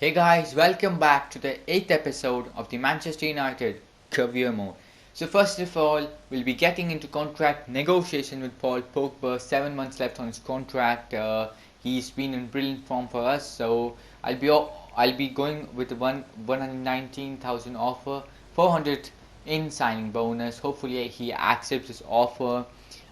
Hey guys, welcome back to the 8th episode of the Manchester United Career Mode. So first of all, we'll be getting into contract negotiation with Paul Pogba. 7 months left on his contract. He's been in brilliant form for us. So I'll be going with the 119,000 offer, 400 in signing bonus. Hopefully he accepts this offer,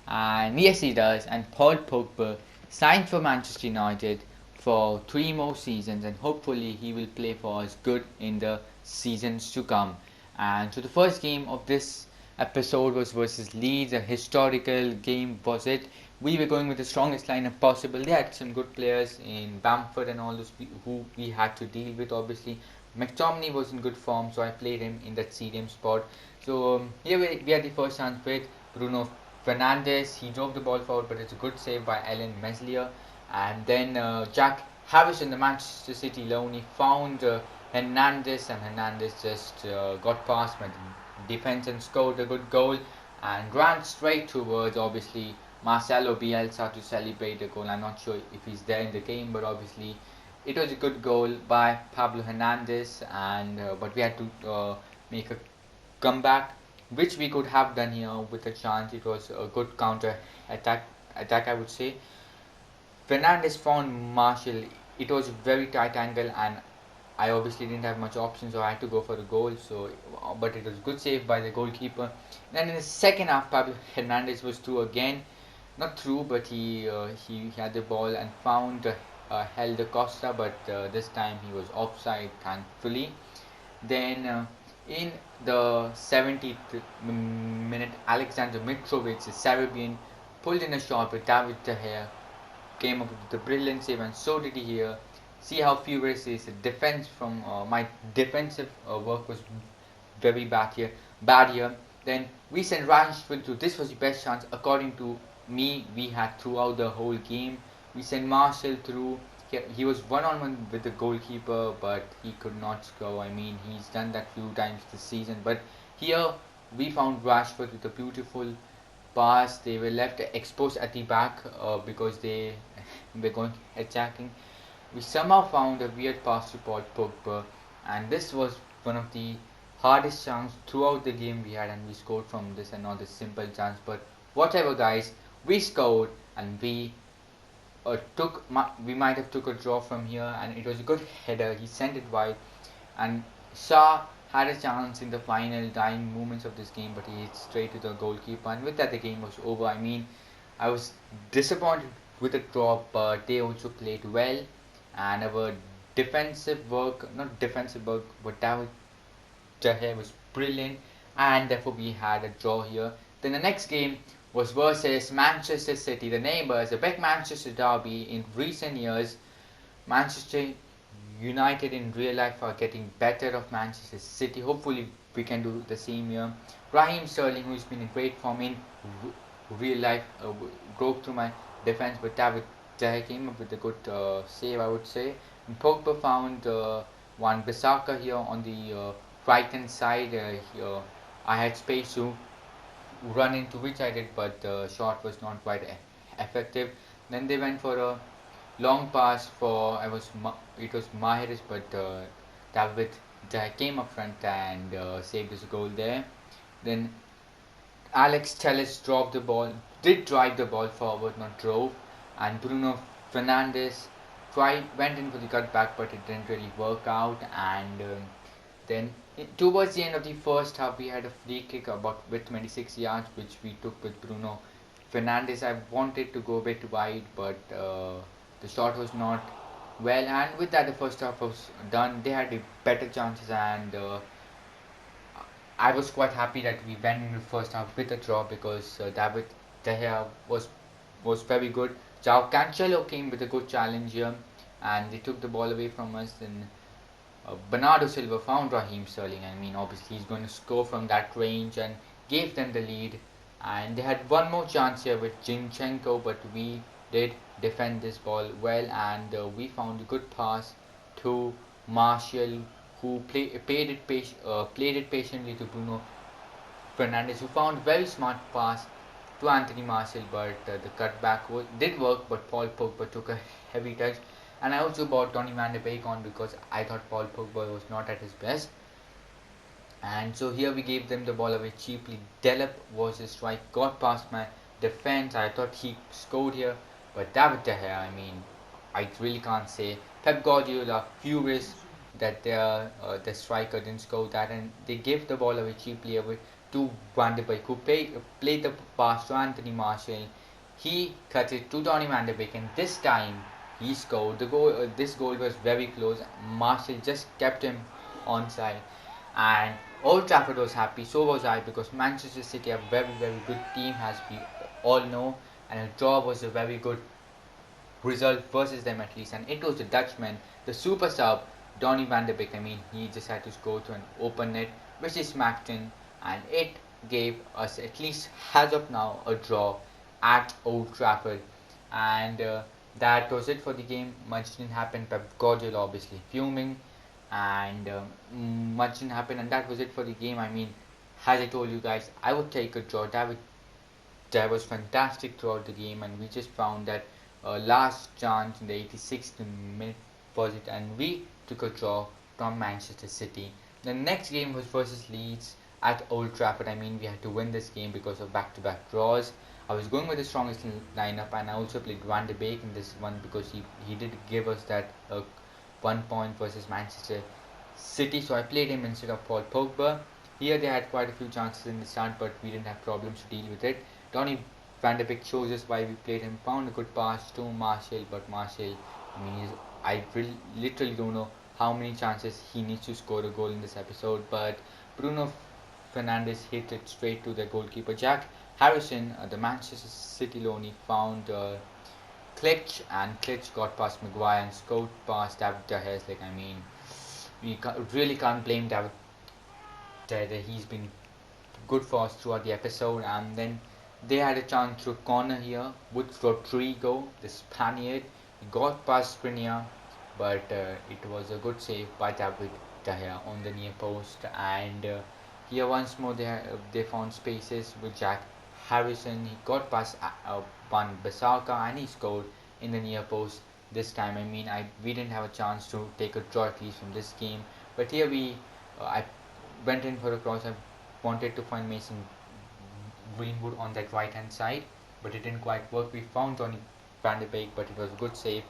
and yes he does. And Paul Pogba signed for Manchester United for 3 more seasons, and hopefully he will play for us good in the seasons to come. And so the first game of this episode was versus Leeds, a historical game was it. We were going with the strongest lineup possible. They had some good players in Bamford and all those who we had to deal with. Obviously, McTominay was in good form, so I played him in that CDM spot. So here we had the first chance with Bruno Fernandes. He drove the ball forward, but it's a good save by Alan Meslier. And then Jack Harrison, the Manchester City loan, he found Hernandez, and Hernandez just got past my defense and scored a good goal and ran straight towards, obviously, Marcelo Bielsa to celebrate the goal. I'm not sure if he's there in the game, but obviously it was a good goal by Pablo Hernandez, and but we had to make a comeback, which we could have done here with a chance. It was a good counter attack, I would say. Fernandes found Marshall. It was a very tight angle, and I obviously didn't have much options, so I had to go for a goal. So, but it was good save by the goalkeeper. Then in the second half, Pablo Hernandez was through again, not through, but he had the ball and found Helder Costa, but this time he was offside, thankfully. Then in the 70th minute, Alexander Mitrovic, the Serbian, pulled in a shot with David De Gea, came up with a brilliant save, and so did he here. See how furious is the defense from my defensive work was very bad here. Then we sent Rashford through. This was the best chance according to me we had throughout the whole game. We sent Marshall through. He was one-on-one with the goalkeeper, but he could not score. I mean, he's done that few times this season. But here we found Rashford with a beautiful pass. They were left exposed at the back because they were going attacking. We somehow found a weird pass to Paul Pogba, and this was one of the hardest chances throughout the game we had, and we scored from this and not a simple chance. But whatever, guys, we scored, and we might have took a draw from here, and it was a good header. He sent it wide, and Shaw had a chance in the final dying moments of this game, but he hit straight to the goalkeeper, and with that the game was over. I mean, I was disappointed with the draw, but they also played well, and our not defensive work, but David De Gea was brilliant, and therefore we had a draw here. Then the next game was versus Manchester City, the neighbours, a big Manchester derby. In recent years, Manchester United in real life are getting better of Manchester City. Hopefully, we can do the same here. Raheem Sterling, who's been in great form in real life, broke through my defense, but David De Gea came up with a good save, I would say. And Pogba found one Bissaka here on the right hand side. Here I had space to run into, which I did, but the shot was not quite effective. Then they went for a long pass for it was Mahrez, but David came up front and saved his goal there. Then Alex Telles dropped the ball, did drive the ball forward, not drove, and Bruno Fernandes went in for the cutback, but it didn't really work out. And then towards the end of the first half, we had a free kick about with 26 yards, which we took with Bruno Fernandes. I wanted to go a bit wide, but the shot was not well. And with that, the first half was done. They had better chances, and I was quite happy that we went in the first half with a draw because David De Gea was very good. João Cancelo came with a good challenge here, and they took the ball away from us. And Bernardo Silva found Raheem Sterling. I mean, obviously he's going to score from that range, and gave them the lead. And they had one more chance here with Zinchenko, but we did defend this ball well, and we found a good pass to Martial, who played it patiently to Bruno Fernandes, who found very smart pass to Anthony Martial, but the cutback did work, but Paul Pogba took a heavy touch. And I also bought Donny van de Beek on because I thought Paul Pogba was not at his best. And so here we gave them the ball away cheaply. Delep was a strike, got past my defense. I thought he scored here, but David De Gea, I mean, I really can't say. Pep Guardiola furious that the striker didn't score that, and they gave the ball away cheaply away to Van de Beek, who played the pass to Anthony Martial. He cut it to Donny van de Beek, and this time he scored the goal. This goal was very close. Martial just kept him onside, and Old Trafford was happy, so was I, because Manchester City, a very, very good team, as we all know, and a draw was a very good result versus them at least. And it was the Dutchman, the super sub, Donny van de Beek. I mean, he just had to go to an open net, which he smacked in, and it gave us, at least as of now, a draw at Old Trafford. And that was it for the game. Much didn't happen. Pep Guardiola obviously fuming, and much didn't happen, and that was it for the game. I mean, as I told you guys, I would take a draw. That was fantastic throughout the game, and we just found that last chance in the 86th minute was it, and we took a draw from Manchester City. The next game was versus Leeds at Old Trafford. I mean, we had to win this game because of back-to-back draws. I was going with the strongest lineup, and I also played Van de Beek in this one because he did give us that 1 point versus Manchester City, so I played him instead of Paul Pogba. Here they had quite a few chances in the start, but we didn't have problems to deal with it. Donny van de Beek shows us why we played him. Found a good pass to Martial, but Martial, I mean, I literally don't know how many chances he needs to score a goal in this episode, but Bruno Fernandes hit it straight to the goalkeeper. Jack Harrison, the Manchester City loanee, found Klitsch, and Klitsch got past Maguire and scored past David De Gea. Like, I mean, we really can't blame David De Gea. He's been good for us throughout the episode. And then they had a chance to corner here with Rodrigo, the Spaniard. He got past Skriniar, but it was a good save by David De Gea on the near post. And here once more they found spaces with Jack Harrison. He got past Van Bissaka, and he scored in the near post this time. I mean, we didn't have a chance to take a draw at least from this game, but here I went in for a cross. I wanted to find Mason Greenwood on that right hand side, but it didn't quite work. We found Donny van de Beek, but it was a good save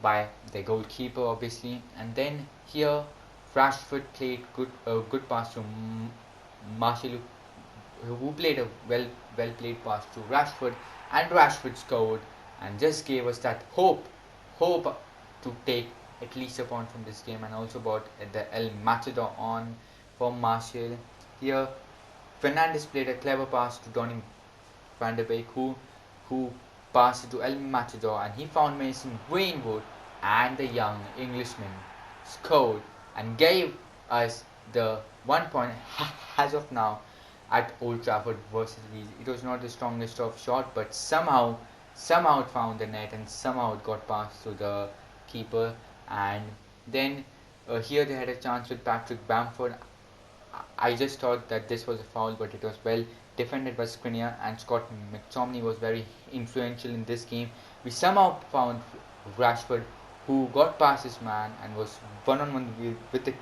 by the goalkeeper obviously. And then here Rashford played good pass to Martial, who played a well played pass to Rashford, and Rashford scored and just gave us that hope to take at least a point from this game. And also bought the El Matador on for Martial. Here Fernandes played a clever pass to Donny van de Beek, who passed it to El Matador, and he found Mason Greenwood, and the young Englishman scored and gave us the 1 point as of now at Old Trafford versus Leeds. It was not the strongest of shot, but somehow it found the net, and somehow it got past to the keeper. And then here they had a chance with Patrick Bamford. I just thought that this was a foul, but it was well defended by Skriniar, and Scott McTominay was very influential in this game. We somehow found Rashford, who got past his man and was one-on-one with the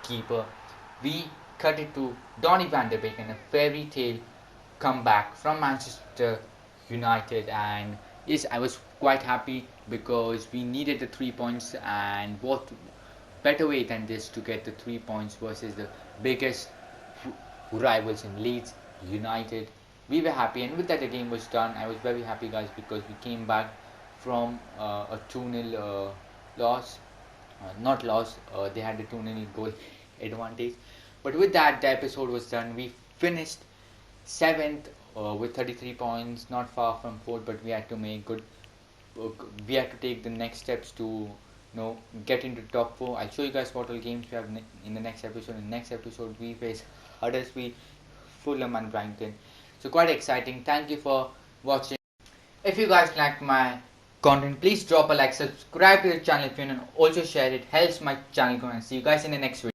keeper. We cut it to Donny van de Beek, and a fairy tale comeback from Manchester United. And yes, I was quite happy because we needed the 3 points, and what better way than this to get the 3 points versus the biggest rivals in Leeds United. We were happy, and with that the game was done. I was very happy, guys, because we came back from a 2-0 loss. Not loss, they had a 2-0 goal advantage. But with that, the episode was done. We finished 7th with 33 points, not far from 4th, but we had to make good. We had to take the next steps to get into top 4. I'll show you guys what all games we have in the next episode. In the next episode, we face Huddersfield, Fulham, and Brighton. So quite exciting. Thank you for watching. If you guys like my content, please drop a like, subscribe to the channel if you want, and also share it. Helps my channel grow. And see you guys in the next video.